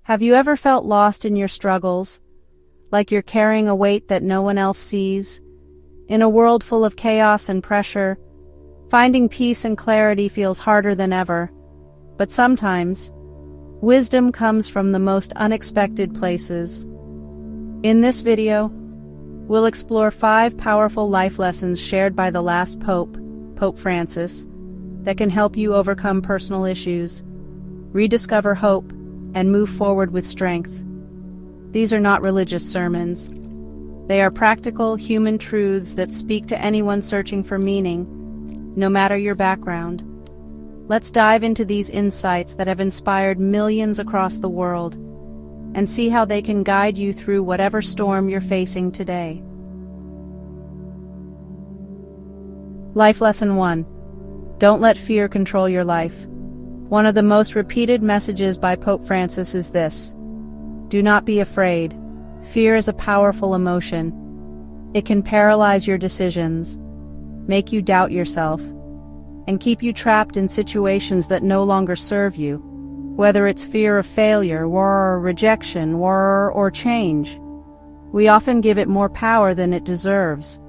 Have you ever felt lost in your struggles, like you're carrying a weight that no one else sees? In a world full of chaos and pressure, finding peace and clarity feels harder than ever. But sometimes, wisdom comes from the most unexpected places. In this video, we'll explore 5 powerful life lessons shared by the last Pope, Pope Francis, that can help you overcome personal issues, rediscover hope, and move forward with strength. These are not religious sermons. They are practical, human truths that speak to anyone searching for meaning, no matter your background. Let's dive into these insights that have inspired millions across the world and see how they can guide you through whatever storm you're facing today. Life Lesson 1. Don't let fear control your life. One of the most repeated messages by Pope Francis is this: do not be afraid. Fear is a powerful emotion. It can paralyze your decisions, make you doubt yourself, and keep you trapped in situations that no longer serve you. Whether it's fear of failure, or rejection, or change, we often give it more power than it deserves.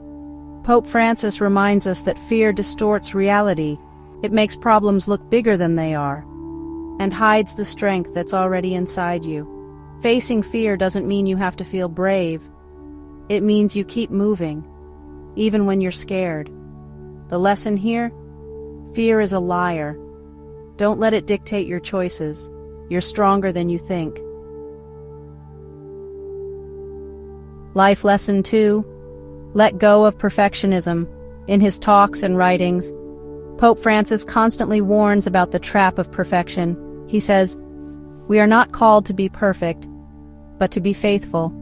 Pope Francis reminds us that fear distorts reality. It makes problems look bigger than they are, and hides the strength that's already inside you. Facing fear doesn't mean you have to feel brave. It means you keep moving, even when you're scared. The lesson here? Fear is a liar. Don't let it dictate your choices. You're stronger than you think. Life Lesson 2. Let go of perfectionism. In his talks and writings, Pope Francis constantly warns about the trap of perfection. He says, "We are not called to be perfect, but to be faithful."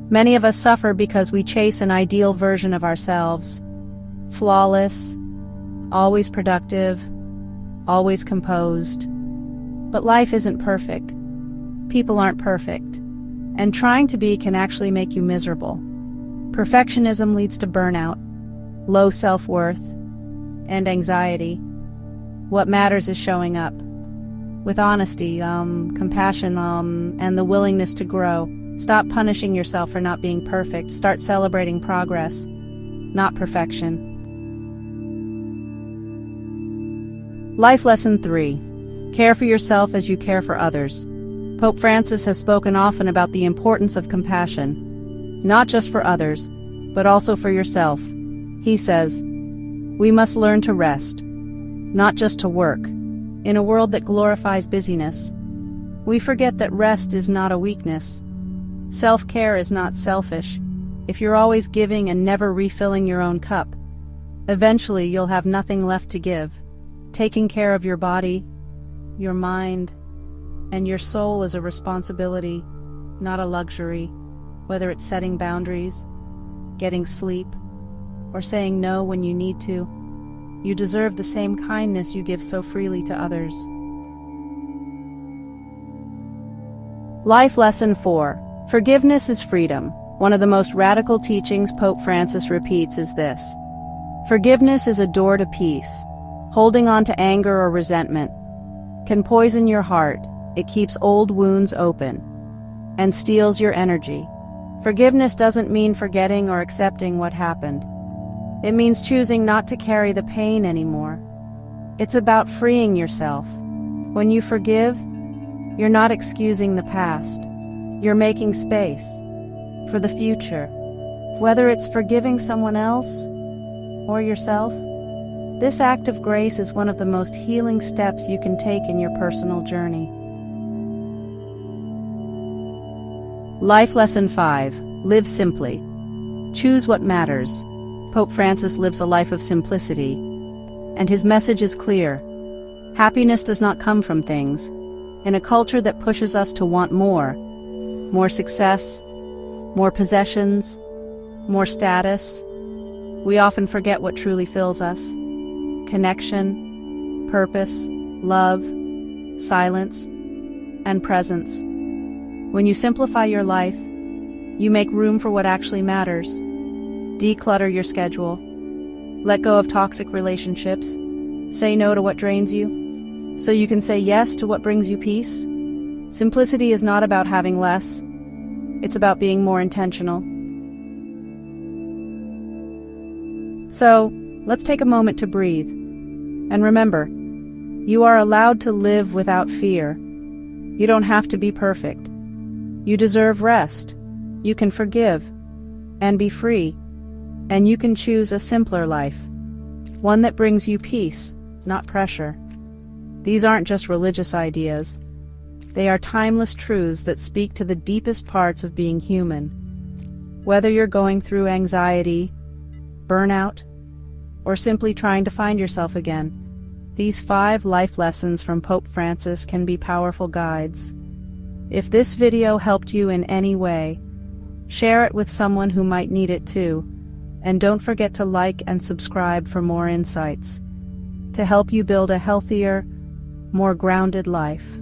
Many of us suffer because we chase an ideal version of ourselves. Flawless, always productive, always composed. But life isn't perfect. People aren't perfect. And trying to be can actually make you miserable. Perfectionism leads to burnout, low self-worth, and anxiety. What matters is showing up with honesty, compassion, and the willingness to grow. Stop punishing yourself for not being perfect. Start celebrating progress, not perfection. Life Lesson 3. Care for yourself as you care for others. Pope Francis has spoken often about the importance of compassion, not just for others, but also for yourself. He says, "We must learn to rest, not just to work." In a world that glorifies busyness, we forget that rest is not a weakness. Self-care is not selfish. If you're always giving and never refilling your own cup, eventually you'll have nothing left to give. Taking care of your body, your mind, and your soul is a responsibility, not a luxury. Whether it's setting boundaries, getting sleep, or saying no when you need to, you deserve the same kindness you give so freely to others. Life Lesson 4. Forgiveness is freedom. One of the most radical teachings Pope Francis repeats is this: forgiveness is a door to peace. Holding on to anger or resentment can poison your heart. It keeps old wounds open and steals your energy. Forgiveness doesn't mean forgetting or accepting what happened. It means choosing not to carry the pain anymore. It's about freeing yourself. When you forgive, you're not excusing the past. You're making space for the future. Whether it's forgiving someone else or yourself, this act of grace is one of the most healing steps you can take in your personal journey. Life Lesson 5. Live simply. Choose what matters. Pope Francis lives a life of simplicity, and his message is clear. Happiness does not come from things. In a culture that pushes us to want more success, more possessions, more status, we often forget what truly fills us. Connection, purpose, love, silence, and presence. When you simplify your life, you make room for what actually matters. Declutter your schedule. Let go of toxic relationships. Say no to what drains you, so you can say yes to what brings you peace. Simplicity is not about having less, it's about being more intentional. So, let's take a moment to breathe. And remember, you are allowed to live without fear. You don't have to be perfect. You deserve rest. You can forgive and be free. And you can choose a simpler life, one that brings you peace, not pressure. These aren't just religious ideas. They are timeless truths that speak to the deepest parts of being human. Whether you're going through anxiety, burnout, or simply trying to find yourself again, these 5 life lessons from Pope Francis can be powerful guides. If this video helped you in any way, share it with someone who might need it too, and don't forget to like and subscribe for more insights to help you build a healthier, more grounded life.